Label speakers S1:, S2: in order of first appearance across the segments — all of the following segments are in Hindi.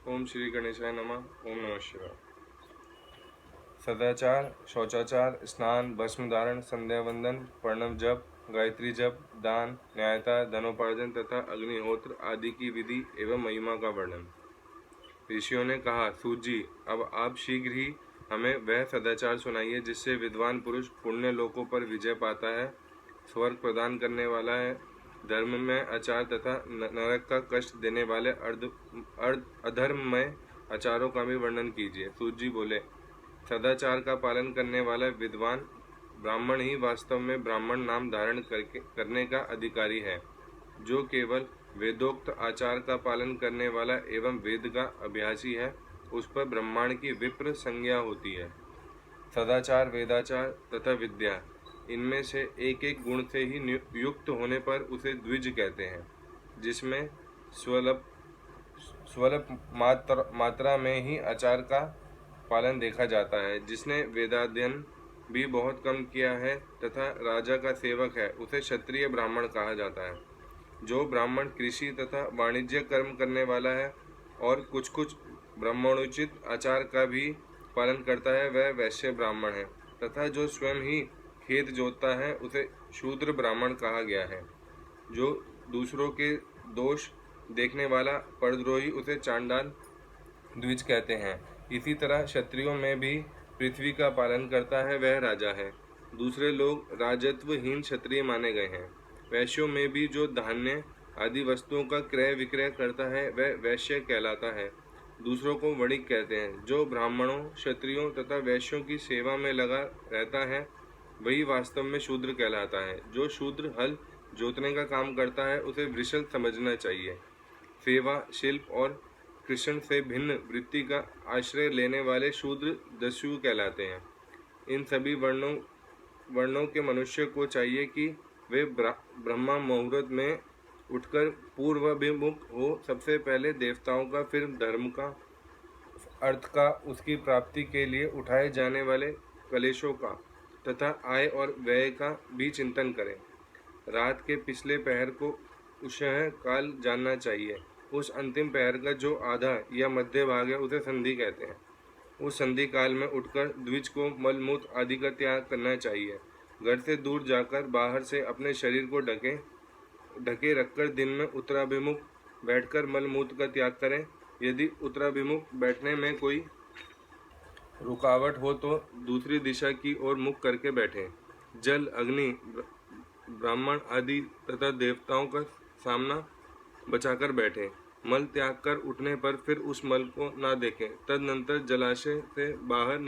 S1: ओम श्री गणेशाय नमः। ओम नमः शिवाय। सदाचार, शौचाचार, स्नान, भस्म धारण, संध्या वंदन, प्रणव जप, गायत्री जप, दान, न्यायता, धनोपार्जन तथा अग्निहोत्र आदि की विधि एवं महिमा का वर्णन। ऋषियों ने कहा, सूत जी, अब आप शीघ्र ही हमें वह सदाचार सुनाइए जिससे विद्वान पुरुष पुण्य लोकों पर विजय पाता है, स्वर्ग प्रदान करने वाला है। धर्म में आचार तथा नरक का कष्ट देने वाले अधर्ममय आचारों का भी वर्णन कीजिए। सूत जी बोले, सदाचार का पालन करने वाला विद्वान ब्राह्मण ही वास्तव में ब्राह्मण नाम धारण करने का अधिकारी है। जो केवल वेदोक्त आचार का पालन करने वाला एवं वेद का अभ्यासी है, उस पर ब्रह्मांड की विप्र संज्ञा होती है। सदाचार, वेदाचार तथा विद्या, इनमें से एक एक गुण से ही युक्त होने पर उसे द्विज कहते हैं, जिसमें स्वल्प मात्रा में ही आचार का पालन देखा जाता है। जिसने वेदाध्ययन भी बहुत कम किया है तथा राजा का सेवक है, उसे क्षत्रिय ब्राह्मण कहा जाता है। जो ब्राह्मण कृषि तथा वाणिज्य कर्म करने वाला है और कुछ कुछ ब्राह्मणोचित आचार का भी पालन करता है, वह वैश्य ब्राह्मण है। तथा जो स्वयं ही खेत जोतता है, उसे शूद्र ब्राह्मण कहा गया है। जो दूसरों के दोष देखने वाला परद्रोही, उसे चांडाल द्विज कहते हैं। इसी तरह क्षत्रियों में भी पृथ्वी का पालन करता है, वह राजा है। दूसरे लोग राजत्वहीन क्षत्रिय माने गए हैं। वैश्यों में भी जो धान्य आदि वस्तुओं का क्रय विक्रय करता है, वह वैश्य कहलाता है। दूसरों को वणिक कहते हैं। जो ब्राह्मणों, क्षत्रियों तथा वैश्यों की सेवा में लगा रहता है, वही वास्तव में शूद्र कहलाता है। जो शूद्र हल जोतने का काम करता है, उसे वृषल समझना चाहिए। सेवा, शिल्प और कृषण से भिन्न वृत्ति का आश्रय लेने वाले शूद्र दस्यु कहलाते हैं। इन सभी वर्णों के मनुष्य को चाहिए कि वे ब्रह्मा मुहूर्त में उठकर पूर्वाभिमुख हो। सबसे पहले देवताओं का, फिर धर्म का, अर्थ का, उसकी प्राप्ति के लिए उठाए जाने वाले कलेशों का तथा आय और व्यय का भी चिंतन करें। रात के पिछले पहर को उषः काल जानना चाहिए। उस अंतिम पहर का जो आधा या मध्य भाग है, उसे संधि कहते हैं। उस संधि काल में उठकर द्विज को मलमूत्र आदि का त्याग करना चाहिए। घर से दूर जाकर बाहर से अपने शरीर को ढके रखकर दिन में उत्तराभिमुख बैठकर मलमूत्र का त्याग करें। यदि उत्तराभिमुख बैठने में कोई रुकावट हो तो दूसरी दिशा की ओर मुख करके बैठें। जल, अग्नि, ब्राह्मण आदि तथा देवताओं का सामना बचाकर बैठें। मल त्याग कर उठने पर फिर उस मल को ना देखें। तदनंतर जलाशय से बाहर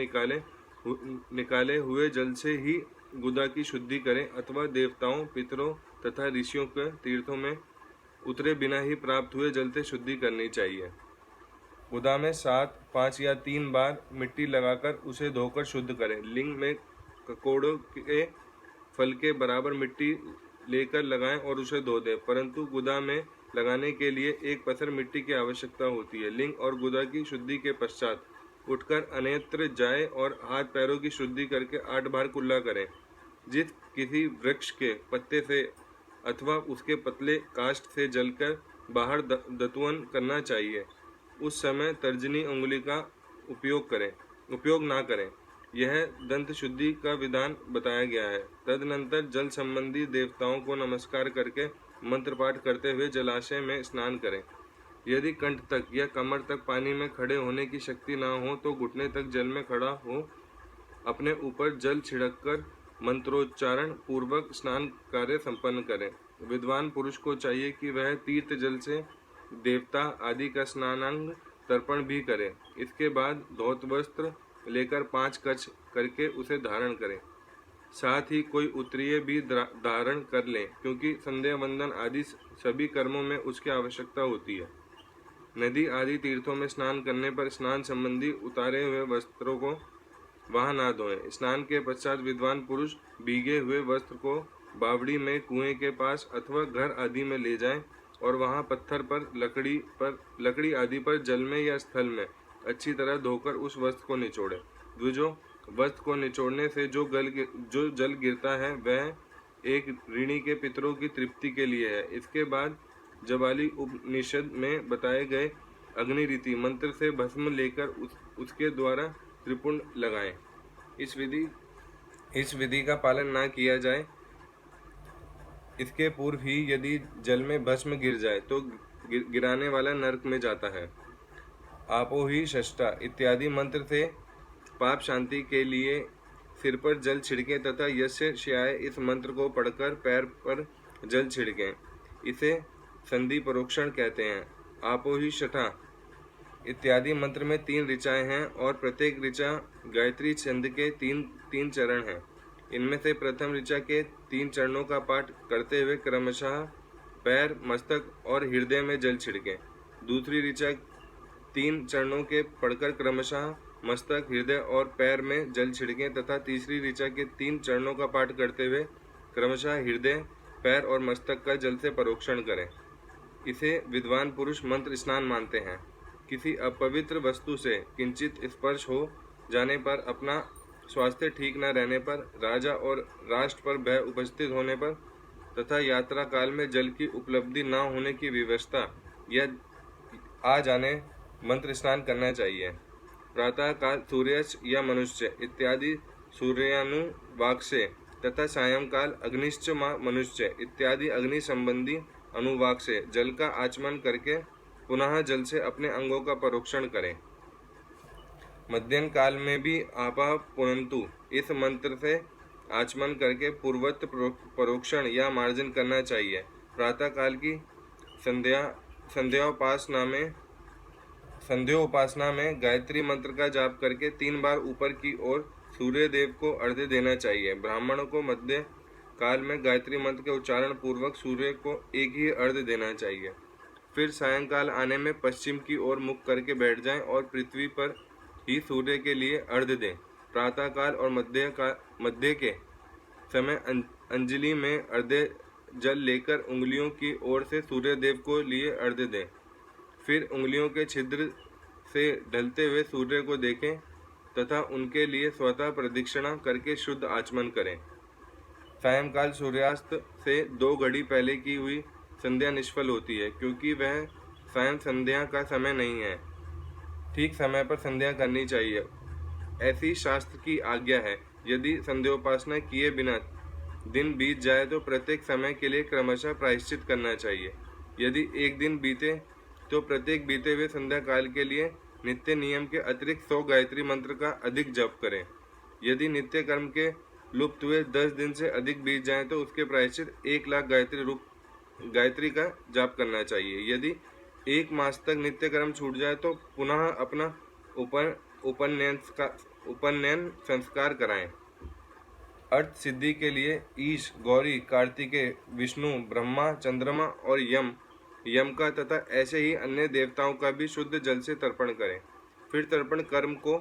S1: निकाले हुए जल से ही गुदा की शुद्धि करें अथवा देवताओं, पितरों तथा ऋषियों के तीर्थों में उतरे बिना ही प्राप्त हुए जल से शुद्धि करनी चाहिए। गुदा में 7, 5 या 3 बार मिट्टी लगाकर उसे धोकर शुद्ध करें। लिंग में ककोड़ों के फल के बराबर मिट्टी लेकर लगाएं और उसे धो दें, परंतु गुदा में लगाने के लिए एक पत्थर मिट्टी की आवश्यकता होती है। लिंग और गुदा की शुद्धि के पश्चात उठकर अन्यत्र जाए और हाथ पैरों की शुद्धि करके 8 बार कुल्ला करें। जिस किसी वृक्ष के पत्ते से अथवा उसके पतले काष्ठ से जलकर बाहर दतुवन करना चाहिए, उस समय तर्जनी उंगली का उपयोग ना करें। यह दंत शुद्धि का विधान बताया गया है। तदनंतर जल संबंधी देवताओं को नमस्कार करके मंत्र पाठ करते हुए जलाशय में स्नान करें। यदि कंठ तक या कमर तक पानी में खड़े होने की शक्ति न हो तो घुटने तक जल में खड़ा हो अपने ऊपर जल छिड़ककर मंत्रोच्चारण पूर्वक स्नान कार्य संपन्न करें। विद्वान पुरुष को चाहिए कि वह तीर्थ जल से देवता आदि का स्नानांग तर्पण भी करे। इसके बाद धौत वस्त्र लेकर 5 कच्छ करके उसे धारण करें। साथ ही कोई उत्तरीय भी धारण कर लें, क्योंकि संध्या वंदन आदि सभी कर्मों में उसकी आवश्यकता होती है। नदी आदि तीर्थों में स्नान करने पर स्नान संबंधी उतारे हुए वस्त्रों को वहां ना धोएं। स्नान के पश्चात विद्वान पुरुष भीगे हुए वस्त्र को बावड़ी में, कुएं के पास अथवा घर आदि में ले जाएं और वहां पत्थर पर, लकड़ी आदि पर, जल में या स्थल में अच्छी तरह धोकर उस वस्त्र को निचोड़ें। द्विजों, वस्त्र को निचोड़ने से जो जल गिरता है, वह एक ऋणी के पितरों की तृप्ति के लिए है। इसके बाद जबाली उपनिषद में बताए गए अग्नि रीति मंत्र से भस्म लेकर उसके द्वारा त्रिपुंड लगाएं। इस विधि का पालन ना किया जाए, इसके पूर्व ही यदि जल में भस्म गिर जाए तो गिराने वाला नरक में जाता है। आपो ही षष्ठा इत्यादि मंत्र से पाप शांति के लिए सिर पर जल छिड़के तथा यस्य श्याय इस मंत्र को पढ़कर पैर पर जल छिड़कें। इसे संधि परोक्षण कहते हैं। आपो ही छठा इत्यादि मंत्र में 3 ऋचाएं हैं और प्रत्येक ऋचा गायत्री छंद के तीन चरण हैं। इनमें से प्रथम ऋचा के 3 चरणों का पाठ करते हुए क्रमशः पैर, मस्तक और हृदय में जल छिड़कें। दूसरी ऋचा 3 चरणों के पढ़कर क्रमशः मस्तक, हृदय और पैर में जल छिड़कें तथा तीसरी ऋचा के 3 चरणों का पाठ करते हुए क्रमशः हृदय, पैर और मस्तक का जल से परोक्षण करें। इसे विद्वान पुरुष मंत्र स्नान मानते हैं। किसी अपवित्र वस्तु से किंचित स्पर्श हो जाने पर, अपना स्वास्थ्य ठीक न रहने पर, राजा और राष्ट्र पर भय उपस्थित होने पर तथा यात्रा काल में जल की उपलब्धि न होने की व्यवस्था या आ जाने मंत्र स्नान करना चाहिए। प्रातः काल सूर्यास्त या मनुष्य इत्यादि सूर्यानुवाक से तथा सायंकाल अग्निश्च मनुष्य इत्यादि अग्नि संबंधी अनुवाक से जल का आचमन करके पुनः जल से अपने अंगों का परोक्षण करें। मध्याह्न काल में भी आपा पुनंतु इस मंत्र से आचमन करके पूर्वत परोक्षण या मार्जन करना चाहिए। प्रातः काल की संध्योपासना में गायत्री मंत्र का जाप करके 3 बार ऊपर की ओर सूर्य देव को अर्घ्य देना चाहिए। ब्राह्मणों को मध्य काल में गायत्री मंत्र के उच्चारण पूर्वक सूर्य को एक ही अर्घ्य देना चाहिए। फिर सायंकाल आने में पश्चिम की ओर मुख करके बैठ जाएं और पृथ्वी पर ही सूर्य के लिए अर्घ्य दें। प्रातःकाल और मध्य के समय अंजलि में अर्घ्य जल लेकर उंगलियों की ओर से सूर्य देव को लिए अर्घ्य दें। फिर उंगलियों के छिद्र से ढलते हुए सूर्य को देखें तथा उनके लिए स्वतः प्रदक्षिणा करके शुद्ध आचमन करें। सायंकाल सूर्यास्त से 2 घड़ी पहले की हुई संध्या निष्फल होती है, क्योंकि वह सायं संध्या का समय नहीं है। ठीक समय पर संध्या करनी चाहिए, ऐसी शास्त्र की आज्ञा है। यदि संध्योपासना किए बिना दिन बीत जाए तो प्रत्येक समय के लिए क्रमशः प्रायश्चित करना चाहिए। यदि एक दिन बीते तो प्रत्येक बीते हुए संध्या काल के लिए नित्य नियम के अतिरिक्त 100 गायत्री मंत्र का अधिक जप करें। यदि नित्य कर्म के लुप्त हुए 10 दिन से अधिक बीत जाए तो उसके प्रायश्चित 1 लाख गायत्री का जाप करना चाहिए। यदि 1 मास तक नित्य कर्म छूट जाए तो पुनः अपना उपनयन संस्कार कराएं। अर्थ सिद्धि के लिए ईश, गौरी, कार्तिकेय, विष्णु, ब्रह्मा, चंद्रमा और यम का तथा ऐसे ही अन्य देवताओं का भी शुद्ध जल से तर्पण करें। फिर तर्पण कर्म को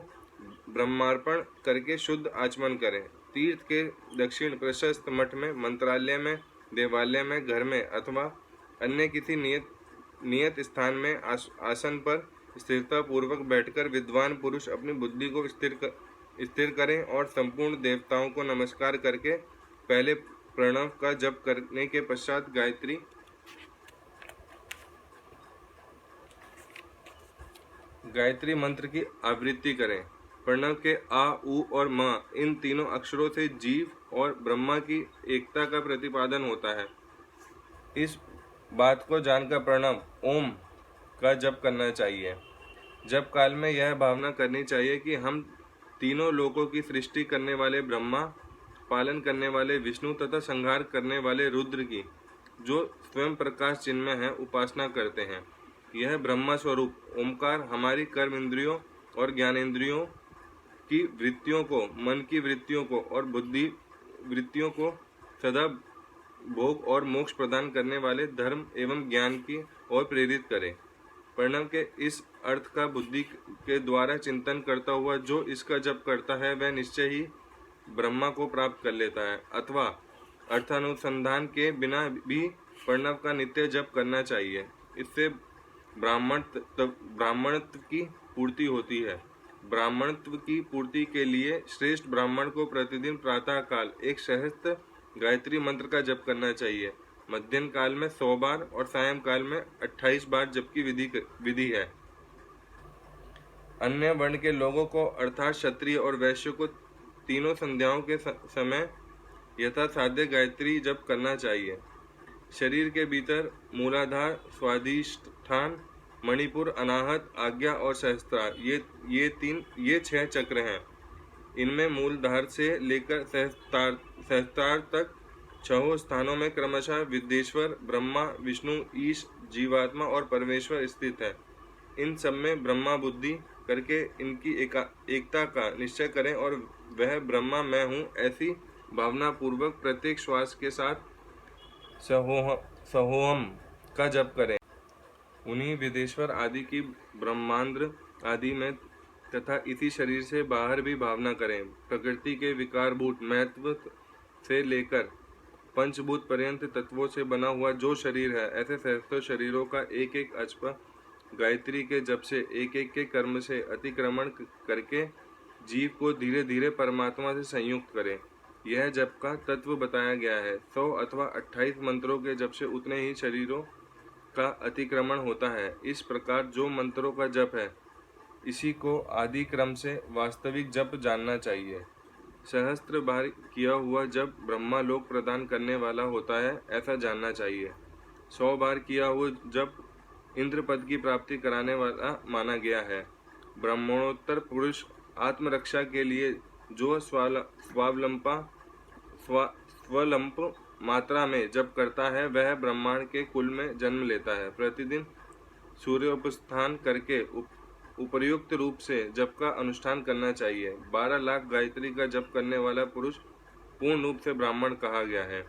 S1: ब्रह्मार्पण करके शुद्ध आचमन करें। तीर्थ के दक्षिण प्रशस्त मठ में, मंत्रालय में, देवालय में, घर में अथवा अन्य किसी नियत स्थान में आसन पर स्थिरता पूर्वक बैठकर विद्वान पुरुष अपनी बुद्धि को स्थिर करें और संपूर्ण देवताओं को नमस्कार करके पहले प्रणव का जप करने के पश्चात गायत्री मंत्र की आवृत्ति करें। प्रणव के आ, उ और म इन तीनों अक्षरों से जीव और ब्रह्मा की एकता का प्रतिपादन होता है। इस बात को जानकर प्रणव ओम का जप करना चाहिए। जप काल में यह भावना करनी चाहिए कि हम तीनों लोकों की सृष्टि करने वाले ब्रह्मा, पालन करने वाले विष्णु तथा संहार करने वाले रुद्र की, जो स्वयं प्रकाश चिन्मय है, उपासना करते हैं। यह ब्रह्मा स्वरूप ओमकार हमारी कर्म इंद्रियों और ज्ञानेंद्रियों की वृत्तियों को, मन की वृत्तियों को और बुद्धि वृत्तियों को सदा भोग और मोक्ष प्रदान करने वाले धर्म एवं ज्ञान की ओर प्रेरित करे। प्रणव के इस अर्थ का बुद्धि के द्वारा चिंतन करता हुआ जो इसका जप करता है वह निश्चय ही ब्रह्मा को प्राप्त कर लेता है। अथवा अर्थानुसंधान के बिना भी प्रणव का नित्य जप करना चाहिए। इससे ब्राह्मणत्व की पूर्ति होती है। ब्राह्मणत्व की पूर्ति के लिए श्रेष्ठ ब्राह्मण को प्रतिदिन प्रातः काल 1 सहस्त्र गायत्री मंत्र का जप करना चाहिए। मध्याह्न काल में 100 बार और सायं काल में 28 बार जप की विधि है। अन्य वर्ण के लोगों को अर्थात क्षत्रिय और वैश्य को तीनों संध्याओं के समय यथासाध्य गायत्री जप करना चाहिए। शरीर के भीतर मूलाधार, स्वाधिष्ठान, मणिपुर, अनाहत, आज्ञा और सहस्त्रार ये 6 चक्र हैं। इनमें मूलधार से लेकर सहस्त्रार तक 6 स्थानों में क्रमशः विद्येश्वर, ब्रह्मा, विष्णु, ईश, जीवात्मा और परमेश्वर स्थित है। इन सब में ब्रह्मा बुद्धि करके इनकी एकता का निश्चय करें और वह ब्रह्मा मैं हूँ ऐसी भावना पूर्वक प्रत्येक श्वास के साथ सहोहम का जप करें। उन्हीं विदेश्वर आदि की ब्रह्मांड आदि में तथा इसी शरीर से बाहर भी भावना करें। प्रकृति के विकारभूत महत्व से लेकर पंचभूत पर्यंत तत्वों से बना हुआ जो शरीर है, ऐसे सहस्त्रों शरीरों का एक एक अचपा गायत्री के जप से एक एक के कर्म से अतिक्रमण करके जीव को धीरे धीरे परमात्मा से संयुक्त करें। यह जप का तत्व बताया गया है। 100 अथवा 28 मंत्रों के जप से उतने ही शरीरों का अतिक्रमण होता है। इस प्रकार जो मंत्रों का जप है, इसी को आदि क्रम से वास्तविक जप जानना चाहिए। सहस्त्र बार किया हुआ जप ब्रह्मा लोक प्रदान करने वाला होता है, ऐसा जानना चाहिए। 100 बार किया हुआ जप इंद्र पद की प्राप्ति कराने वाला माना गया है। ब्राह्मणोत्तर पुरुष आत्मरक्षा के लिए जो स्वलंप मात्रा में जप करता है, वह ब्रह्मांड के कुल में जन्म लेता है। प्रतिदिन सूर्योपस्थान करके उपर्युक्त रूप से जप का अनुष्ठान करना चाहिए। 12 लाख गायत्री का जप करने वाला पुरुष पूर्ण रूप से ब्राह्मण कहा गया है।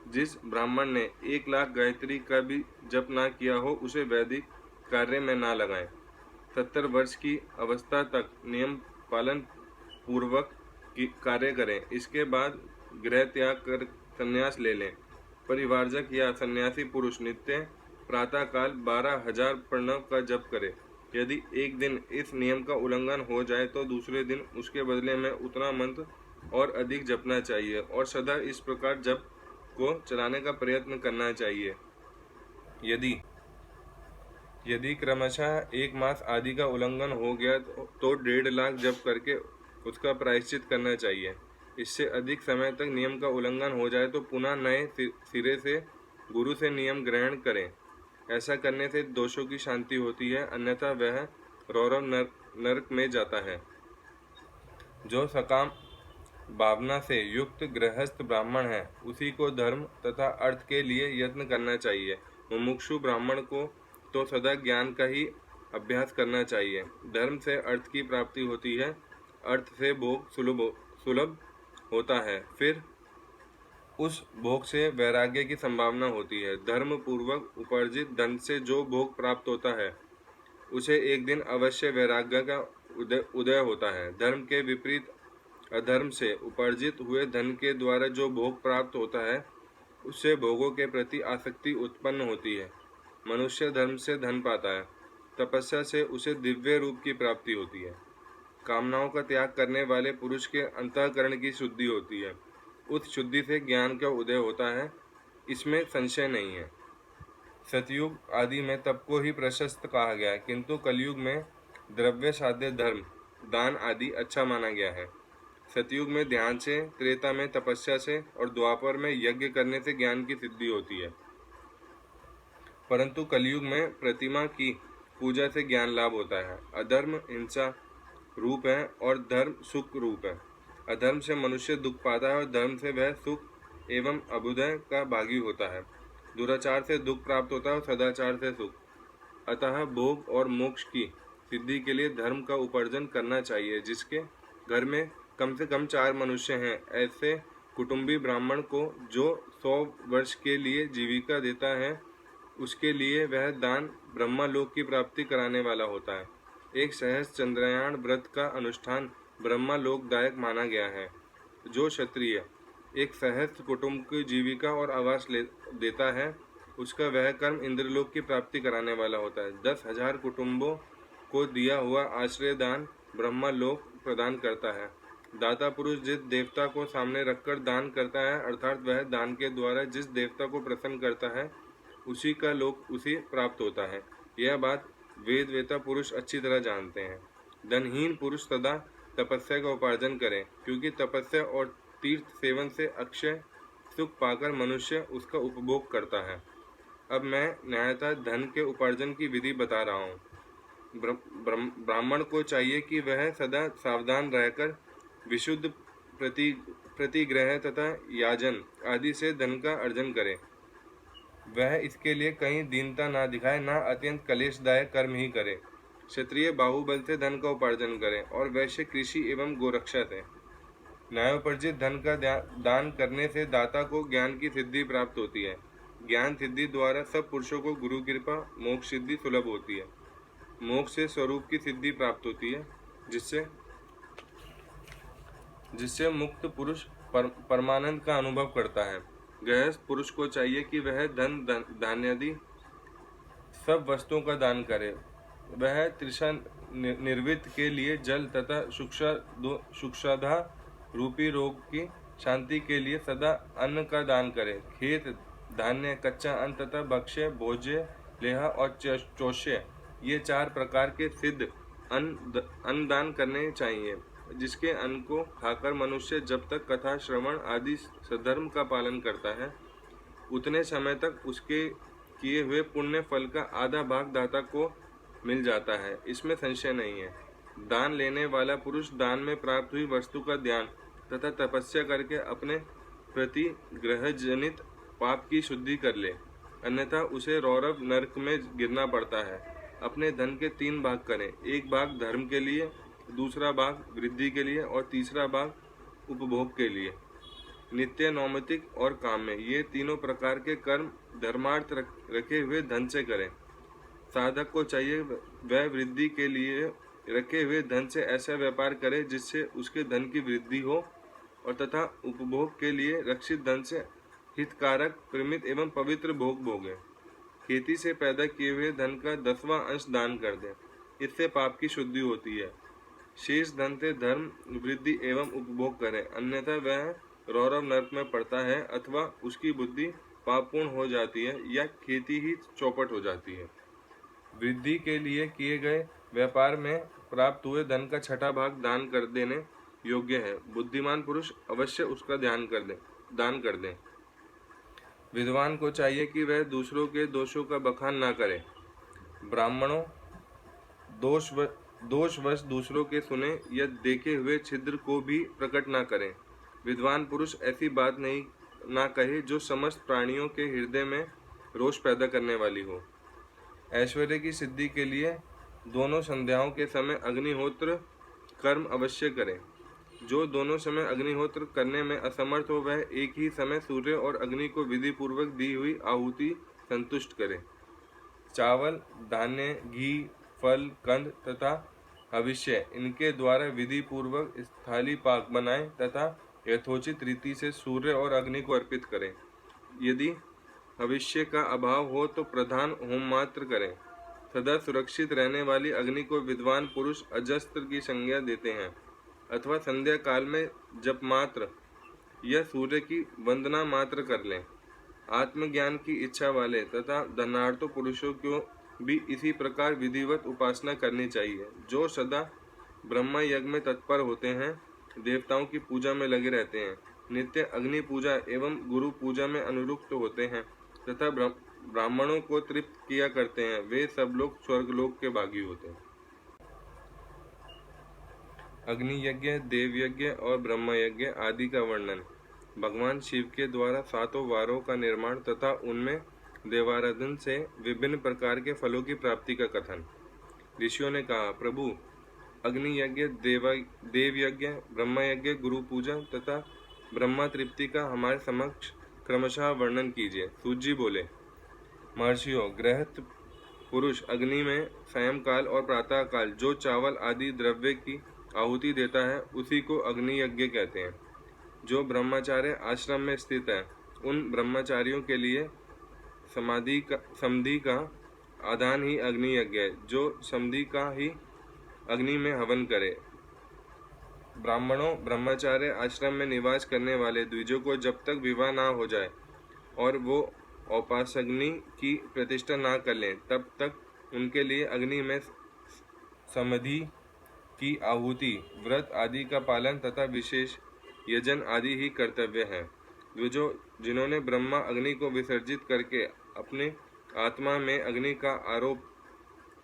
S1: जिस ब्राह्मण ने 1 लाख गायत्री का भी जप ना किया हो, उसे वैदिक कार्य में ना लगाएं। 70 वर्ष की अवस्था तक नियम पालन पूर्वक कार्य करें। इसके बाद गृह त्याग कर संन्यास ले लें। परिवारजक या सन्यासी पुरुष नित्य प्रातःकाल 12,000 प्रणव का जप करे। यदि एक दिन इस नियम का उल्लंघन हो जाए तो दूसरे दिन उसके बदले में उतना मंत्र और अधिक जपना चाहिए और सदा इस प्रकार जप को चलाने का प्रयत्न करना चाहिए। यदि क्रमशः 1 मास आदि का उल्लंघन हो गया तो 1.5 लाख जप करके उसका प्रायश्चित करना चाहिए। इससे अधिक समय तक नियम का उल्लंघन हो जाए तो पुनः नए सिरे से गुरु से नियम ग्रहण करें। ऐसा करने से दोषों की शांति होती है, अन्यथा वह रौरव नरक में जाता है। जो सकाम भावना से युक्त गृहस्थ ब्राह्मण है, उसी को धर्म तथा अर्थ के लिए यत्न करना चाहिए। मुमुक्षु ब्राह्मण को तो सदा ज्ञान का ही अभ्यास करना चाहिए। धर्म से अर्थ की प्राप्ति होती है, अर्थ से भोग सुलभ होता है, फिर उस भोग से वैराग्य की संभावना होती है। धर्म पूर्वक उपार्जित धन से जो भोग प्राप्त होता है, उसे एक दिन अवश्य वैराग्य का उदय होता है। धर्म के विपरीत अधर्म से उपार्जित हुए धन के द्वारा जो भोग प्राप्त होता है, उससे भोगों के प्रति आसक्ति उत्पन्न होती है। मनुष्य धर्म से धन पाता है, तपस्या से उसे दिव्य रूप की प्राप्ति होती है। कामनाओं का त्याग करने वाले पुरुष के अंतःकरण की शुद्धि होती है। उस शुद्धि से ज्ञान का उदय होता है, इसमें संशय नहीं है। सतयुग आदि में तप को ही प्रशस्त कहा गया है, किंतु कलयुग में द्रव्य साध्य धर्म, दान आदि अच्छा माना गया है। सतयुग में ध्यान से, त्रेता में तपस्या से और द्वापर में यज्ञ करने से ज्ञान की सिद्धि होती है, परंतु कलयुग में प्रतिमा की पूजा से ज्ञान लाभ होता है। अधर्म हिंसा रूप है और धर्म सुख रूप है। अधर्म से मनुष्य दुख पाता है और धर्म से वह सुख एवं अभ्युदय का भागी होता है। दुराचार से दुख प्राप्त होता है और सदाचार से सुख। अतः भोग और मोक्ष की सिद्धि के लिए धर्म का उपार्जन करना चाहिए। जिसके घर में कम से कम 4 मनुष्य हैं, ऐसे कुटुंबी ब्राह्मण को जो 100 वर्ष के लिए जीविका देता है, उसके लिए वह दान ब्रह्मालोक की प्राप्ति कराने वाला होता है। एक सहस्त्र चंद्रयान व्रत का अनुष्ठान ब्रह्मालोकदायक माना गया है। जो क्षत्रिय एक सहस्त्र कुटुंब की जीविका और आवास देता है, उसका वह कर्म इंद्रलोक की प्राप्ति कराने वाला होता है। 10,000 कुटुंबों को दिया हुआ आश्रय दान ब्रह्मालोक प्रदान करता है। दाता पुरुष जिस देवता को सामने रखकर दान करता है, अर्थात वह दान के द्वारा जिस देवता को प्रसन्न करता है, उसी का लोक उसी प्राप्त होता है। यह बात वेद वेता पुरुष अच्छी तरह जानते हैं। धनहीन पुरुष सदा तपस्या का उपार्जन करे, क्योंकि तपस्या और तीर्थ सेवन से अक्षय सुख पाकर मनुष्य उसका उपभोग करता है। अब मैं न्यायतः धन के उपार्जन की विधि बता रहा हूँ। ब्राह्मण को चाहिए कि वह सदा सावधान रहकर विशुद्ध प्रतिग्रह तथा याजन आदि से धन का अर्जन करे। वह इसके लिए कहीं दीनता ना दिखाए, ना अत्यंत कलेशदायक कर्म ही करे। क्षत्रिय बाहुबल से धन का उपार्जन करे और वैश्य कृषि एवं गोरक्षा से। न्यायोपर्जित धन का दान करने से दाता को ज्ञान की सिद्धि प्राप्त होती है। ज्ञान सिद्धि द्वारा सब पुरुषों को गुरु कृपा मोक्ष सिद्धि सुलभ होती है। मोक्ष से स्वरूप की सिद्धि प्राप्त होती है, जिससे मुक्त पुरुष परमानंद का अनुभव करता है। गृहस्थ पुरुष को चाहिए कि वह धन धान्यादि सब वस्तुओं का दान करे। वह तृषा निर्वृत्त के लिए जल तथा शुक्षाधा रूपी रोग की शांति के लिए सदा अन्न का दान करे। खेत धान्य, कच्चा अन्न तथा भक्ष्य, भोज्य, लेह और चोष्य, ये 4 प्रकार के सिद्ध अन्न दान करने चाहिए। जिसके अन्न को खाकर मनुष्य जब तक कथा श्रवण आदि सधर्म का पालन करता है, उतने समय तक उसके किए हुए पुण्य फल का आधा भाग दाता को मिल जाता है, इसमें संशय नहीं है। दान लेने वाला पुरुष दान में प्राप्त हुई वस्तु का ध्यान तथा तपस्या करके अपने प्रति ग्रह जनित पाप की शुद्धि कर ले, अन्यथा उसे रौरव नरक में गिरना पड़ता है। अपने धन के 3 भाग करें, एक भाग धर्म के लिए, दूसरा भाग वृद्धि के लिए और तीसरा भाग उपभोग के लिए। नित्य, नौमित्तिक और काम्य, ये तीनों प्रकार के कर्म धर्मार्थ रखे हुए धन से करें। साधक को चाहिए वह वृद्धि के लिए रखे हुए धन से ऐसा व्यापार करे जिससे उसके धन की वृद्धि हो, और तथा उपभोग के लिए रक्षित धन से हितकारक, प्रमित एवं पवित्र भोग भोगे। खेती से पैदा किए हुए धन का 10वां अंश दान कर दें, इससे पाप की शुद्धि होती है। शेष धन से धर्म, वृद्धि एवं उपभोग करें, अन्यथा वह रौरव नरक में पड़ता है, अथवा उसकी बुद्धि पापपूर्ण हो जाती है या खेती ही चौपट हो जाती है। वृद्धि के लिए किए गए व्यापार में प्राप्त हुए धन का 6ठा भाग दान कर देने योग्य है। बुद्धिमान पुरुष अवश्य उसका दान कर दें। विद्वान को चाहिए कि वह दूसरों के दोषों का बखान ना करे। ब्राह्मणों दोषवश दूसरों के सुने या देखे हुए छिद्र को भी प्रकट ना करें। विद्वान पुरुष ऐसी बात ना कहे जो समस्त प्राणियों के हृदय में रोष पैदा करने वाली हो। ऐश्वर्य की सिद्धि के लिए दोनों संध्याओं के समय अग्निहोत्र कर्म अवश्य करें। जो दोनों समय अग्निहोत्र करने में असमर्थ हो, वह एक ही समय सूर्य और अग्नि को विधि पूर्वक दी हुई आहुति संतुष्ट करे। चावल, धान्य, घी, फल, कंद तथा हविष्य, इनके द्वारा विधि पूर्वक स्थाली पाक बनाए तथा यथोचित रीति से सूर्य और अग्नि को अर्पित करें। यदि भविष्य का अभाव हो तो प्रधान होम मात्र करें। सदा सुरक्षित रहने वाली अग्नि को विद्वान पुरुष अजस्त्र की संज्ञा देते हैं, अथवा संध्या काल में जप मात्र या सूर्य की वंदना मात्र कर लें। आत्मज्ञान की इच्छा वाले तथा धनार्थ पुरुषों को भी इसी प्रकार विधिवत उपासना करनी चाहिए। जो सदा ब्रह्म यज्ञ में तत्पर होते हैं, देवताओं की पूजा में लगे रहते हैं, नित्य अग्नि पूजा एवं गुरु पूजा में अनुरुक्त होते हैं तथा ब्राह्मणों को तृप्त किया करते हैं, वे सब लोग स्वर्गलोक के भागी होते हैं। अग्नि यज्ञ, देव यज्ञ और ब्रह्म यज्ञ आदि का वर्णन। भगवान शिव के द्वारा 7 वारों का निर्माण तथा उनमें देवाराधन से विभिन्न प्रकार के फलों की प्राप्ति का कथन। ऋषियों ने कहा, प्रभु, अग्नि यज्ञ, देव यज्ञ, ब्रह्म यज्ञ, गुरु पूजा तथा ब्रह्मा तृप्ति का हमारे समक्ष क्रमशः वर्णन कीजिए। सूत जी बोले, महर्षियों, गृहस्थ पुरुष अग्नि में सायंकाल और प्रातः काल जो चावल आदि द्रव्य की आहुति देता है, उसी को अग्नि यज्ञ कहते हैं। जो ब्रह्मचार्य आश्रम में स्थित है, उन ब्रह्मचारियों के लिए समधि का आधान ही अग्नि यज्ञ है, जो समधि का ही अग्नि में हवन करे। ब्राह्मणों, ब्रह्मचार्य आश्रम में निवास करने वाले द्विजों को जब तक विवाह ना हो जाए और वो औपासग्नि की प्रतिष्ठा ना कर लें, तब तक उनके लिए अग्नि में समधि की आहुति, व्रत आदि का पालन तथा विशेष यजन आदि ही कर्तव्य हैं। वे जो जिन्होंने ब्रह्मा अग्नि को विसर्जित करके अपने आत्मा में अग्नि का आरोप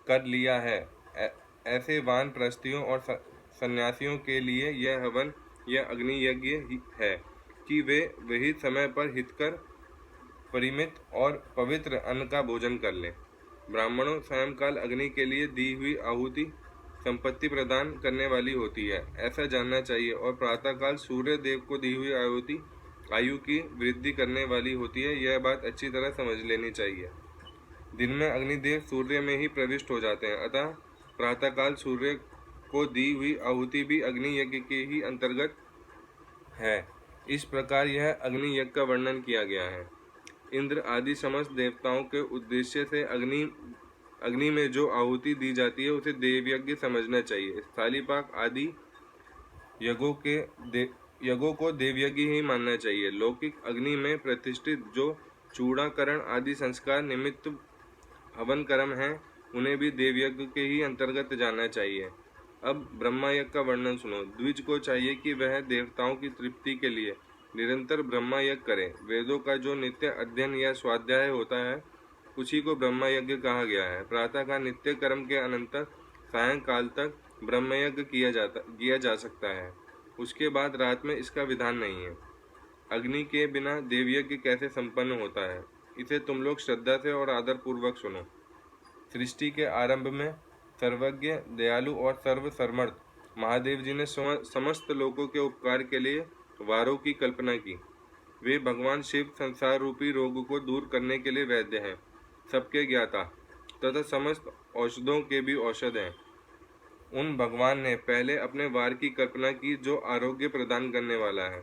S1: कर लिया है, ऐसे वानप्रस्थियों और सन्यासियों के लिए यह हवन या अग्नि यज्ञ है कि वे विहित समय पर हितकर परिमित और पवित्र अन्न का भोजन कर लें। ब्राह्मणों सायंकाल अग्नि के लिए दी हुई आहुति संपत्ति प्रदान करने वाली होती है, ऐसा जानना चाहिए, और प्रातःकाल सूर्य देव को दी हुई आहुति आयु की वृद्धि करने वाली होती है। यह बात अच्छी तरह समझ लेनी चाहिए। दिन में अग्निदेव सूर्य में ही प्रविष्ट हो जाते हैं, अतः प्रातःकाल सूर्य को दी हुई आहुति भी अग्नि यज्ञ के ही अंतर्गत है। इस प्रकार यह अग्नि यज्ञ का वर्णन किया गया है। इंद्र आदि समस्त देवताओं के उद्देश्य से अग्नि में जो आहुति दी जाती है उसे देवयज्ञ समझना चाहिए। स्थालीपाक आदि यज्ञों को देवयज्ञ ही मानना चाहिए। लौकिक अग्नि में प्रतिष्ठित जो चूड़ाकरण आदि संस्कार निमित्त हवन कर्म हैं, उन्हें भी देवयज्ञ के ही अंतर्गत जानना चाहिए। अब ब्रह्मा यज्ञ का वर्णन सुनो। द्विज को चाहिए कि वह देवताओं की तृप्ति के लिए निरंतर ब्रह्मा यज्ञ करें। वेदों का जो नित्य अध्ययन या स्वाध्याय होता है, उसी को ब्रह्म यज्ञ कहा गया है। प्रातः का नित्य कर्म के अनंतर सायंकाल तक ब्रह्म यज्ञ किया जा सकता है। उसके बाद रात में इसका विधान नहीं है। अग्नि के बिना देवयज्ञ कैसे संपन्न होता है, इसे तुम लोग श्रद्धा से और आदर पूर्वक सुनो। सृष्टि के आरंभ में सर्वज्ञ, दयालु और सर्वसमर्थ महादेव जी ने समस्त लोगों के उपकार के लिए वारों की कल्पना की। वे भगवान शिव संसार रूपी रोग को दूर करने के लिए वैद्य हैं, सबके ज्ञाता तथा समस्त औषधों के भी औषध हैं। उन भगवान ने पहले अपने वार की कल्पना की जो आरोग्य प्रदान करने वाला है।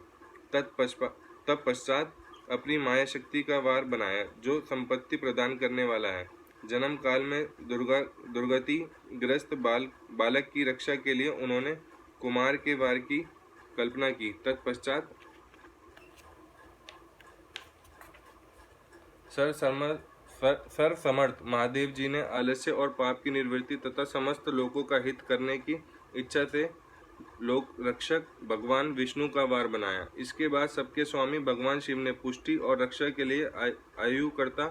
S1: तत्पश्चात अपनी माया शक्ति का वार बनाया जो संपत्ति प्रदान करने वाला है। जन्म काल में दुर्गति ग्रस्त बालक की रक्षा के लिए उन्होंने कुमार के वार की कल्पना की। तत्पश्चात सर्वसमर्थ महादेव जी ने आलस्य और पाप की निवृत्ति तथा समस्त लोगों का हित करने की इच्छा से लोक रक्षक भगवान विष्णु का वार बनाया। इसके बाद सबके स्वामी भगवान शिव ने पुष्टि और रक्षा के लिए आयुकर्ता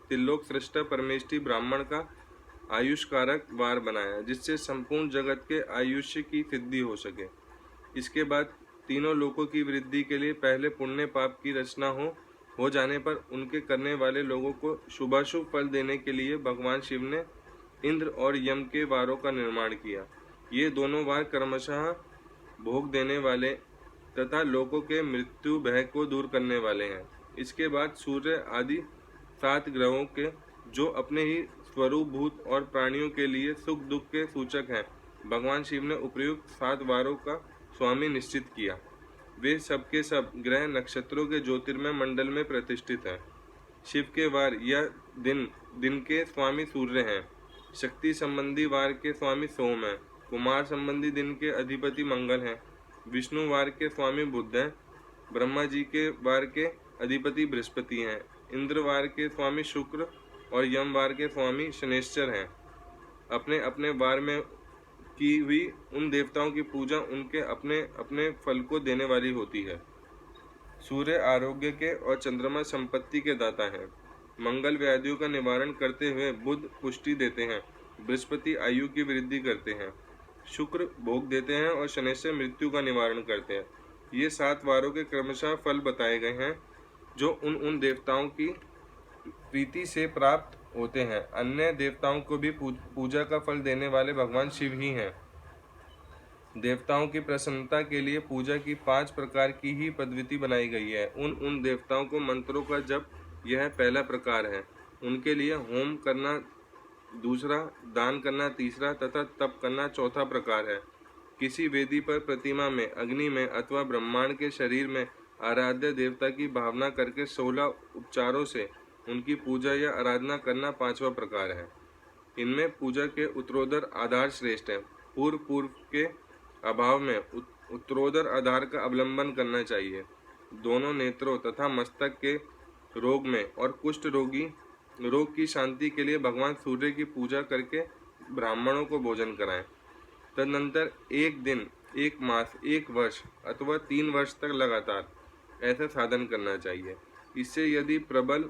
S1: त्रिलोक सृष्टा परमेष्टि ब्राह्मण का आयुष्कारक वार बनाया, जिससे संपूर्ण जगत के आयुष्य की सिद्धि हो सके। इसके बाद तीनों लोकों की वृद्धि के लिए पहले पुण्य पाप की रचना हो जाने पर उनके करने वाले लोगों को शुभाशुभ फल देने के लिए भगवान शिव ने इंद्र और यम के वारों का निर्माण किया। ये दोनों वार क्रमशः भोग देने वाले तथा लोगों के मृत्यु भय को दूर करने वाले हैं। इसके बाद सूर्य आदि 7 ग्रहों के जो अपने ही स्वरूप भूत और प्राणियों के लिए सुख दुख के सूचक हैं, भगवान शिव ने उपर्युक्त 7 वारों का स्वामी निश्चित किया। वे सबके सब ग्रह नक्षत्रों के ज्योतिर्मय मंडल में प्रतिष्ठित हैं। शिव के वार या दिन के स्वामी सूर्य हैं। शक्ति संबंधी वार के स्वामी सोम हैं। कुमार संबंधी दिन के अधिपति मंगल हैं। विष्णु वार के स्वामी बुध हैं। ब्रह्मा जी के वार के अधिपति बृहस्पति हैं। इंद्र वार के स्वामी शुक्र और यम वार के स्वामी शनेश्चर हैं। अपने अपने वार में की हुई उन देवताओं की पूजा उनके अपने अपने फल को देने वाली होती है। सूर्य आरोग्य के और चंद्रमा संपत्ति के दाता हैं। मंगल व्याधियों का निवारण करते हुए बुध पुष्टि देते हैं। बृहस्पति आयु की वृद्धि करते हैं। शुक्र भोग देते हैं और शनेश्वर मृत्यु का निवारण करते हैं। ये 7 वारों के क्रमशः फल बताए गए हैं जो उन देवताओं की प्रीति से प्राप्त होते हैं। अन्य देवताओं को भी पूजा का फल देने वाले भगवान शिव ही हैं। देवताओं की प्रसन्नता के लिए पूजा की 5 प्रकार की ही पद्धति बनाई गई है। उन देवताओं को मंत्रों का जप यह पहला प्रकार है। उनके लिए होम करना दूसरा, दान करना तीसरा तथा तप करना चौथा प्रकार है। किसी वेदी पर प्रतिमा में, अग्नि में अथवा ब्रह्मांड के शरीर में आराध्य देवता की भावना करके 16 उपचारों से उनकी पूजा या आराधना करना 5वां प्रकार है। इनमें पूजा के उत्तरोत्तर आधार श्रेष्ठ है। पूर्व के अभाव में उत्तरोत्तर आधार का अवलंबन करना चाहिए। दोनों नेत्रों तथा मस्तक के रोग में और कुष्ठ रोग की शांति के लिए भगवान सूर्य की पूजा करके ब्राह्मणों को भोजन कराएं। तदनंतर एक दिन, एक मास, एक वर्ष अथवा 3 वर्ष तक लगातार ऐसा साधन करना चाहिए। इससे यदि प्रबल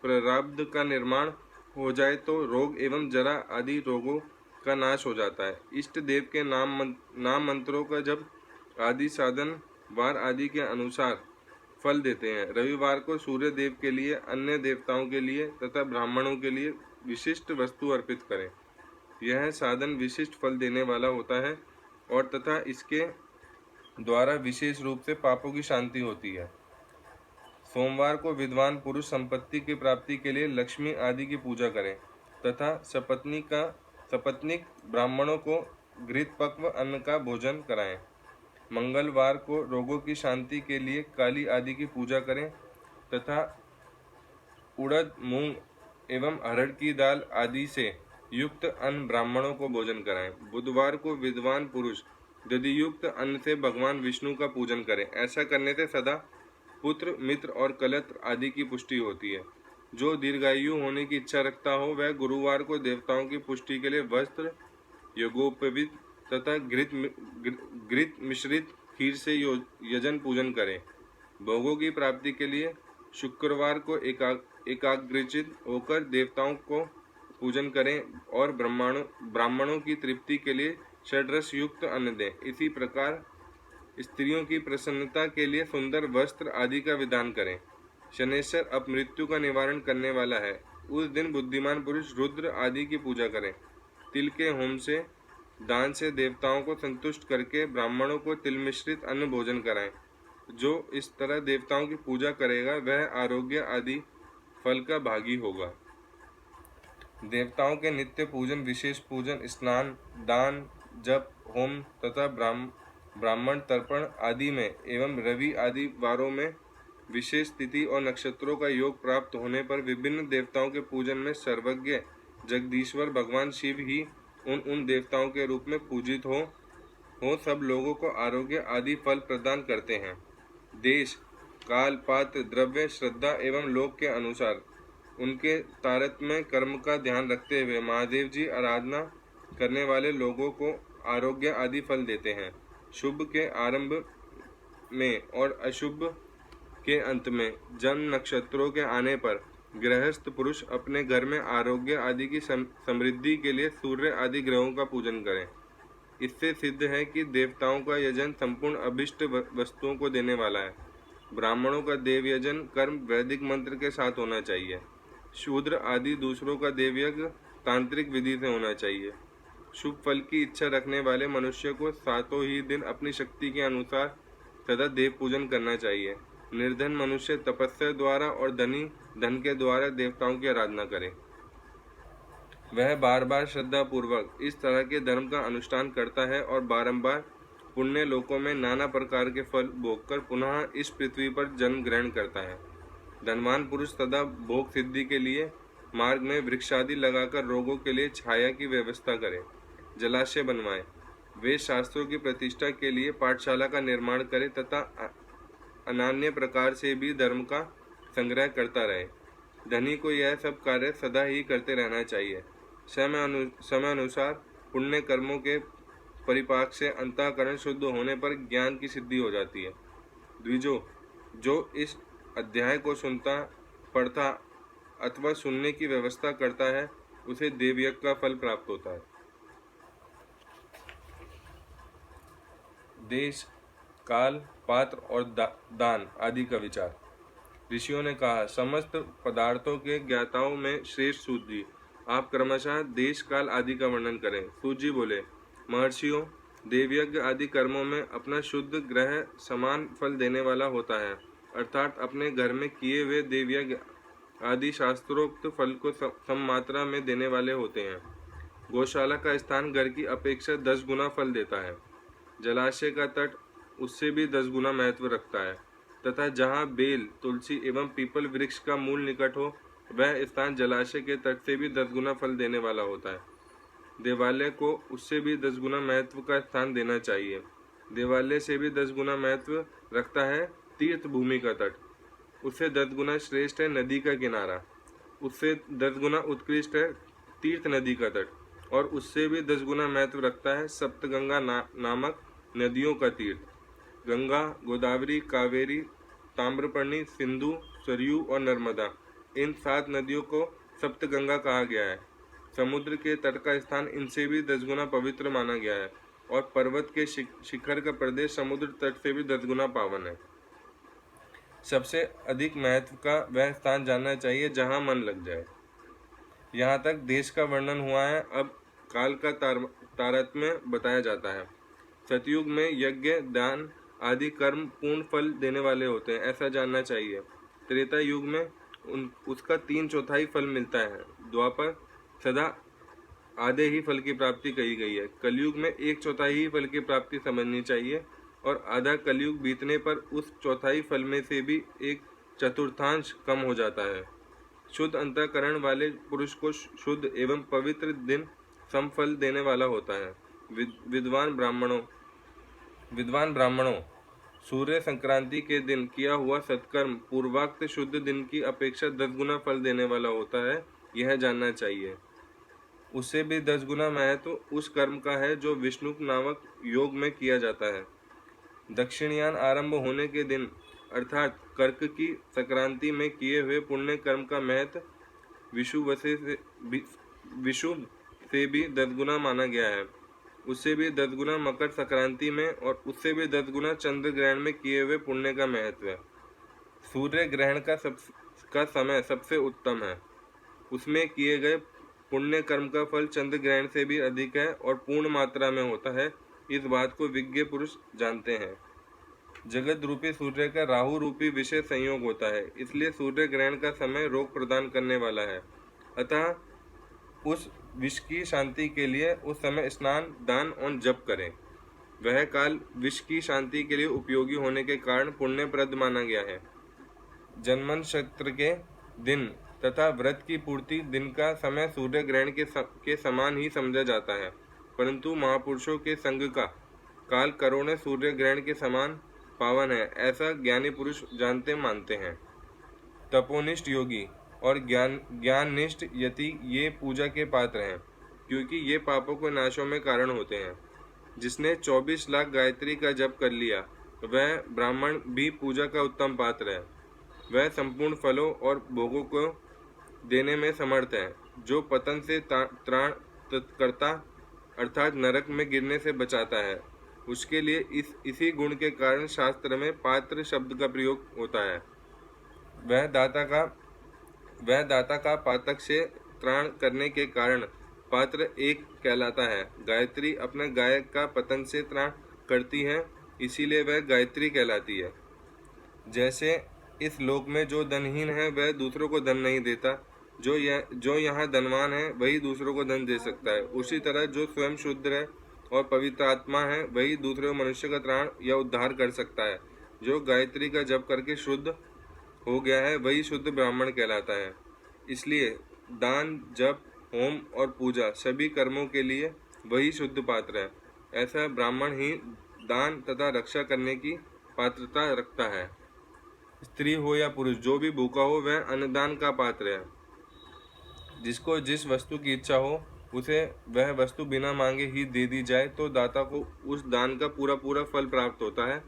S1: प्रारब्ध का निर्माण हो जाए तो रोग एवं जरा आदि रोगों का नाश हो जाता है। इष्ट देव के नाम मंत्रों का जब आदि साधन वार आदि के अनुसार फल देते हैं। रविवार को सूर्य देव के लिए, अन्य देवताओं के लिए तथा ब्राह्मणों के लिए विशिष्ट वस्तु अर्पित करें। यह साधन विशिष्ट फल देने वाला होता है और तथा इसके द्वारा विशेष रूप से पापों की शांति होती है। सोमवार को विद्वान पुरुष संपत्ति की प्राप्ति के लिए लक्ष्मी आदि की पूजा करें तथा सपत्नीक ब्राह्मणों को घृत पक्व अन्न का भोजन कराएं। मंगलवार को रोगों की शांति के लिए काली आदि की पूजा करें तथा उड़द, मूंग एवं अरहर की दाल आदि से युक्त अन्न ब्राह्मणों को भोजन कराएं। बुधवार को विद्वान पुरुष दधि युक्त अन्न से भगवान विष्णु का पूजन करें। ऐसा करने से सदा पुत्र, मित्र और कलत्र आदि की पुष्टि होती है। जो दीर्घायु होने की इच्छा रखता हो वह गुरुवार को देवताओं की पुष्टि के लिए वस्त्र, यज्ञोपवीत तथा घृत मिश्रित खीर से यजन पूजन करें। भोगों की प्राप्ति के लिए शुक्रवार को एकाग्रचित होकर देवताओं को पूजन करें और ब्राह्मणों की तृप्ति के लिए षड्रस युक्त अन्न दें। इसी प्रकार स्त्रियों की प्रसन्नता के लिए सुंदर वस्त्र आदि का विधान करें। शनैश्वर अपमृत्यु का निवारण करने वाला है। उस दिन बुद्धिमान पुरुष रुद्र आदि की पूजा करें। तिल के होम से, दान से देवताओं को संतुष्ट करके ब्राह्मणों को तिल मिश्रित अन्न भोजन कराएं। जो इस तरह देवताओं की पूजा करेगा वह आरोग्य आदि फल का भागी होगा। देवताओं के नित्य पूजन, विशेष पूजन, स्नान, दान, जप, होम तथा ब्राह्मण तर्पण आदि में एवं रवि आदि वारों में विशेष तिथि और नक्षत्रों का योग प्राप्त होने पर विभिन्न देवताओं के पूजन में सर्वज्ञ जगदीश्वर भगवान शिव ही उन देवताओं के रूप में पूजित हो सब लोगों को आरोग्य आदि फल प्रदान करते हैं। देश, काल, पात्र, द्रव्य, श्रद्धा एवं लोक के अनुसार उनके तारतम्य कर्म का ध्यान रखते हुए महादेव जी आराधना करने वाले लोगों को आरोग्य आदि फल देते हैं। शुभ के आरंभ में और अशुभ के अंत में जन्म नक्षत्रों के आने पर गृहस्थ पुरुष अपने घर में आरोग्य आदि की समृद्धि के लिए सूर्य आदि ग्रहों का पूजन करें। इससे सिद्ध है कि देवताओं का यजन संपूर्ण अभिष्ट वस्तुओं को देने वाला है। ब्राह्मणों का देव यजन कर्म वैदिक मंत्र के साथ होना चाहिए। शूद्र आदि दूसरों का देव यज्ञ तांत्रिक विधि से होना चाहिए। शुभ फल की इच्छा रखने वाले मनुष्य को सातों ही दिन अपनी शक्ति के अनुसार सदा देव पूजन करना चाहिए। निर्धन मनुष्य तपस्या द्वारा और धनी धन के द्वारा देवताओं की आराधना करे। वह बार बार श्रद्धा पूर्वक इस तरह के धर्म का अनुष्ठान करता है और बारंबार पुण्य लोकों में नाना प्रकार के फल भोगकर पुनः इस पृथ्वी पर जन्म ग्रहण करता है। धनवान पुरुष सदा भोग सिद्धि के लिए मार्ग में वृक्षादि लगाकर रोगों के लिए छाया की व्यवस्था करे, जलाशय बनवाए, वेद शास्त्रों की प्रतिष्ठा के लिए पाठशाला का निर्माण करे तथा अनान्य प्रकार से भी धर्म का संग्रह करता रहे। धनी को यह सब कार्य सदा ही करते रहना चाहिए। समय अनुसार पुण्य कर्मों के परिपाक से अंतःकरण शुद्ध होने पर ज्ञान की सिद्धि हो जाती है। द्विजो, जो इस अध्याय को सुनता, पढ़ता अथवा सुनने की व्यवस्था करता है उसे देवयज्ञ का फल प्राप्त होता है। देश, काल, पात्र और दान आदि का विचार। ऋषियों ने कहा, समस्त पदार्थों के ज्ञाताओं में श्रेष्ठ सूत जी, आप क्रमशः देश, काल आदि का वर्णन करें। सूत जी बोले, महर्षियों, देवयज्ञ आदि कर्मों में अपना शुद्ध ग्रह समान फल देने वाला होता है, अर्थात अपने घर में किए हुए देवयज्ञ आदि शास्त्रोक्त फल को सम मात्रा में देने वाले होते हैं। गौशाला का स्थान घर की अपेक्षा 10 गुना फल देता है। जलाशय का तट उससे भी 10 गुना महत्व रखता है तथा जहाँ बेल, तुलसी एवं पीपल वृक्ष का मूल निकट हो वह स्थान जलाशय के तट से भी 10 गुना फल देने वाला होता है। देवालय को उससे भी 10 गुना महत्व का स्थान देना चाहिए। देवालय से भी 10 गुना महत्व रखता है तीर्थ भूमि का तट, उससे 10 गुना श्रेष्ठ है नदी का किनारा, उससे 10 गुना उत्कृष्ट है तीर्थ नदी का तट और उससे भी 10 गुना महत्व रखता है सप्तगंगा नामक नदियों का तीर्थ। गंगा, गोदावरी, कावेरी, ताम्रपर्णी, सिंधु, सरयू और नर्मदा, इन 7 नदियों को सप्तगंगा कहा गया है। समुद्र के तट का स्थान इनसे भी 10 गुना पवित्र माना गया है और पर्वत के शिखर का प्रदेश समुद्र तट से भी 10 गुना पावन है। सबसे अधिक महत्व का वह स्थान जानना चाहिए जहां मन लग जाए। यहाँ तक देश का वर्णन हुआ है। अब काल का तारतम्य बताया जाता है। सतयुग में यज्ञ, दान आदि कर्म पूर्ण फल देने वाले होते हैं, ऐसा जानना चाहिए। त्रेता युग में उसका 3/4 फल मिलता है। द्वापर सदा आधे ही फल की प्राप्ति कही गई है। कलयुग में 1/4 ही फल की प्राप्ति समझनी चाहिए और आधा कलयुग बीतने पर उस चौथाई फल में से भी 1/4 कम हो जाता है। शुद्ध अंतःकरण वाले पुरुष को शुद्ध एवं पवित्र दिन समफल देने वाला होता है। विद्वान ब्राह्मणों, सूर्य संक्रांति के दिन किया हुआ सत्कर्म पूर्वोक्त शुद्ध दिन की अपेक्षा 10 गुना फल देने वाला होता है, यह जानना चाहिए। उससे भी 10 गुना महत्व उस कर्म का है जो विष्णु नामक योग में किया जाता है। दक्षिणयान आरंभ होने के दिन अर्थात कर्क की संक्रांति में किए हुए पुण्य कर्म का महत्व विषुव से भी 10 गुना माना गया है। उससे भी 10 गुना मकर संक्रांति में और उससे भी 10 गुना चंद्र ग्रहण में किए हुए पुण्य का महत्व है। सूर्य ग्रहण का समय सबसे उत्तम है। उसमें किए गए पुण्य कर्म का फल चंद्र ग्रहण से भी अधिक है और पूर्ण मात्रा में होता है। इस बात को विज्ञ पुरुष जानते हैं। जगत रूपी सूर्य का राहु रूपी विषय संयोग होता है, इसलिए सूर्य ग्रहण का समय रोग प्रदान करने वाला है। अतः उस विष की शांति के लिए उस समय स्नान, दान और जप करें। वह काल विष की शांति के लिए उपयोगी होने के कारण पुण्यप्रद माना गया है। जन्म नक्षत्र के दिन तथा व्रत की पूर्ति दिन का समय सूर्य ग्रहण के समान ही समझा जाता है, परंतु महापुरुषों के संग का काल करोड़ों सूर्य ग्रहण के समान पावन है, ऐसा ज्ञानी पुरुष जानते मानते हैं। तपोनिष्ठ योगी और ज्ञाननिष्ठ यति ये पूजा के पात्र हैं, क्योंकि ये पापों के नाशों में कारण होते हैं। जिसने 24 लाख गायत्री का जप कर लिया वह ब्राह्मण भी पूजा का उत्तम पात्र है। वह संपूर्ण फलों और भोगों को देने में समर्थ है। जो पतन से त्राण करता अर्थात नरक में गिरने से बचाता है, उसके लिए इसी गुण के कारण शास्त्र में पात्र शब्द का प्रयोग होता है। वह दाता का पातक से त्राण करने के कारण पात्र एक कहलाता है। गायत्री अपने गायक का पतन से त्राण करती है, इसीलिए वह गायत्री कहलाती है। जैसे इस लोक में जो धनहीन है वह दूसरों को धन नहीं देता, जो यहाँ धनवान है वही दूसरों को धन दे सकता है, उसी तरह जो स्वयं शुद्ध है और पवित्र आत्मा है वही दूसरे मनुष्य का त्राण या उद्धार कर सकता है। जो गायत्री का जप करके शुद्ध हो गया है वही शुद्ध ब्राह्मण कहलाता है। इसलिए दान, जप, होम और पूजा सभी कर्मों के लिए वही शुद्ध पात्र है। ऐसा ब्राह्मण ही दान तथा रक्षा करने की पात्रता रखता है। स्त्री हो या पुरुष, जो भी भूखा हो वह अन्नदान का पात्र है। जिसको जिस वस्तु की इच्छा हो उसे वह वस्तु बिना मांगे ही दे दी जाए तो दाता को उस दान का पूरा फल प्राप्त होता है,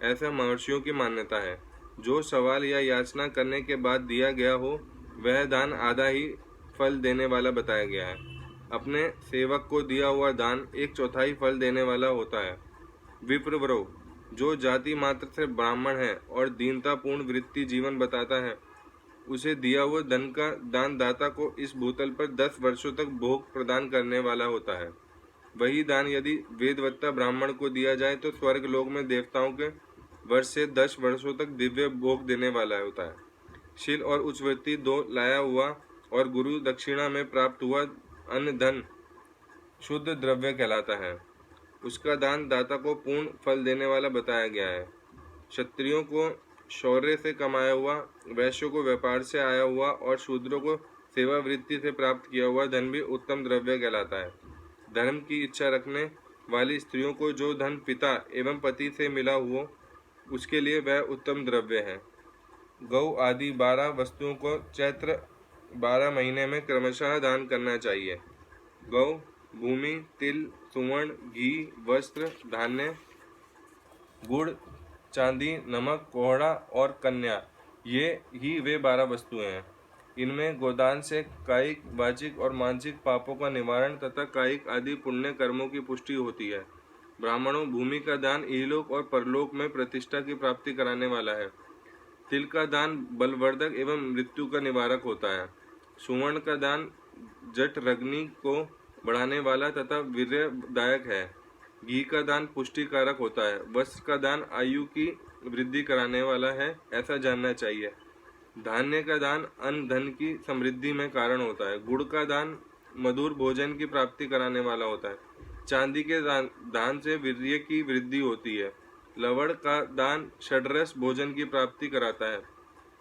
S1: ऐसा महर्षियों की मान्यता है। जो सवाल या याचना करने के बाद दिया गया हो वह दान आधा ही फल देने वाला बताया गया है। अपने सेवक को दिया हुआ दान 1/4 फल देने वाला होता है। विप्रवरो, जो जाति मात्र से ब्राह्मण है और दीनतापूर्ण वृत्ति जीवन बताता है, उसे दिया हुआ धन का दान दाता को इस भूतल पर 10 वर्षों तक भोग प्रदान करने वाला होता है। वही दान यदि वेदवत्ता ब्राह्मण को दिया जाए तो स्वर्ग लोक में देवताओं के वर्ष से 10 वर्षों तक दिव्य भोग देने वाला होता है। शील और उच्च वृत्ति दो लाया हुआ और गुरु दक्षिणा में प्राप्त हुआ अन्न धन शुद्ध द्रव्य कहलाता है। उसका दान दाता को पूर्ण फल देने वाला बताया गया है। क्षत्रियों को शौर्य से कमाया हुआ, वैश्यों को व्यापार से आया हुआ और शूद्रों को सेवा वृत्ति से प्राप्त किया हुआ धन भी उत्तम द्रव्य कहलाता है। धर्म की इच्छा रखने वाली स्त्रियों को जो धन पिता एवं पति से मिला हुआ उसके लिए वह उत्तम द्रव्य है। गौ आदि 12 वस्तुओं को चैत्र 12 महीने में क्रमशः दान करना चाहिए। गौ भूमि, तिल, सुवर्ण, घी, वस्त्र, धान्य, गुड़, चांदी, नमक, कोहड़ा और कन्या, ये ही वे 12 वस्तुएं हैं। इनमें गोदान से कायिक, वाचिक और मानसिक पापों का निवारण तथा कायिक आदि पुण्य कर्मों की पुष्टि होती है। ब्राह्मणों, भूमि का दान इहलोक और परलोक में प्रतिष्ठा की प्राप्ति कराने वाला है। तिल का दान बलवर्धक एवं मृत्यु का निवारक होता है। सुवर्ण का दान जठरग्नि को बढ़ाने वाला तथा वीर्यदायक है। घी का दान पुष्टिकारक होता है। वस्त्र का दान आयु की वृद्धि कराने वाला है, ऐसा जानना चाहिए। धान्य का दान अन्न धन की समृद्धि में कारण होता है। गुड़ का दान मधुर भोजन की प्राप्ति कराने वाला होता है। चांदी के दान से वीर्य की वृद्धि होती है। लवण का दान षड्रस भोजन की प्राप्ति कराता है।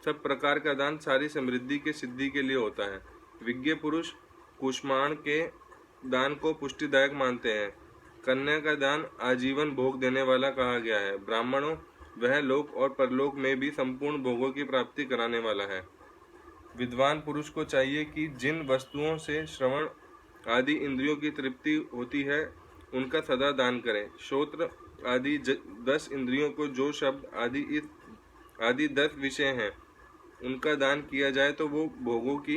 S1: सब प्रकार का दान सारी समृद्धि के सिद्धि के लिए होता है। विज्ञ पुरुष कुष्मांड के दान को पुष्टिदायक मानते हैं। कन्या का दान आजीवन भोग देने वाला कहा गया है। ब्राह्मणों, वह लोक और परलोक में भी संपूर्ण भोगों की प्राप्ति कराने वाला है। विद्वान पुरुष को चाहिए कि जिन वस्तुओं से श्रवण आदि इंद्रियों की तृप्ति होती है उनका सदा दान करें। श्रोत्र आदि 10 इंद्रियों को जो शब्द आदि 10 विषय हैं उनका दान किया जाए तो वो भोगों की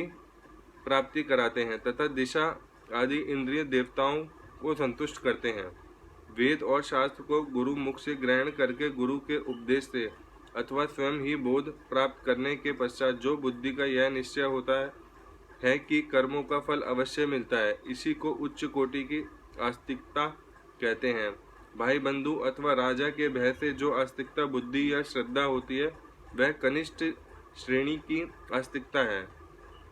S1: प्राप्ति कराते हैं तथा दिशा आदि इंद्रिय देवताओं को संतुष्ट करते हैं। वेद और शास्त्र को गुरु मुख से ग्रहण करके गुरु के उपदेश से अथवा स्वयं ही बोध प्राप्त करने के पश्चात जो बुद्धि का यह निश्चय होता है कि कर्मों का फल अवश्य मिलता है, इसी को उच्च कोटि की आस्तिकता कहते हैं। भाई बंधु अथवा राजा के भय से जो आस्तिकता बुद्धि या श्रद्धा होती है वह कनिष्ठ श्रेणी की आस्तिकता है,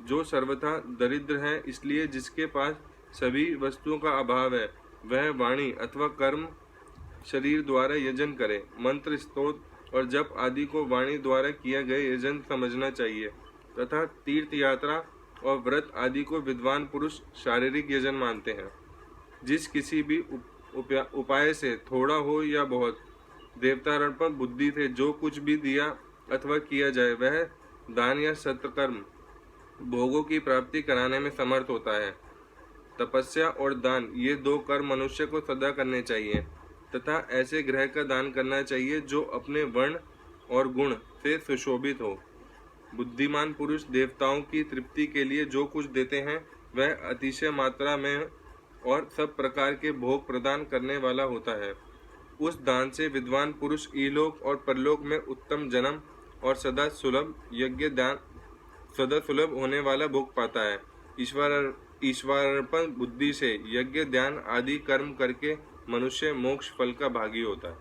S1: जो सर्वथा दरिद्र है। इसलिए जिसके पास सभी वस्तुओं का अभाव है वह वाणी अथवा कर्म शरीर द्वारा यजन करे। मंत्र, स्तोत्र और जप आदि को वाणी द्वारा किया गया यजन समझना चाहिए तथा तीर्थ यात्रा और व्रत आदि को विद्वान पुरुष शारीरिक यजन मानते हैं। जिस किसी भी उपाय से थोड़ा हो या बहुत देवतार्पण बुद्धि से जो कुछ भी दिया अथवा किया जाए वह दान या सत्कर्म भोगों की प्राप्ति कराने में समर्थ होता है। तपस्या और दान ये 2 कर्म मनुष्य को सदा करने चाहिए तथा ऐसे ग्रह का दान करना चाहिए जो अपने वर्ण और गुण से सुशोभित हो। बुद्धिमान पुरुष देवताओं की तृप्ति के लिए जो कुछ देते हैं वह अतिशय मात्रा में और सब प्रकार के भोग प्रदान करने वाला होता है। उस दान से विद्वान पुरुष इहलोक और परलोक में उत्तम जन्म और सदा सुलभ होने वाला भोग पाता है। ईश्वरार्पण बुद्धि से यज्ञ, ध्यान आदि कर्म करके मनुष्य मोक्ष फल का भागी होता है।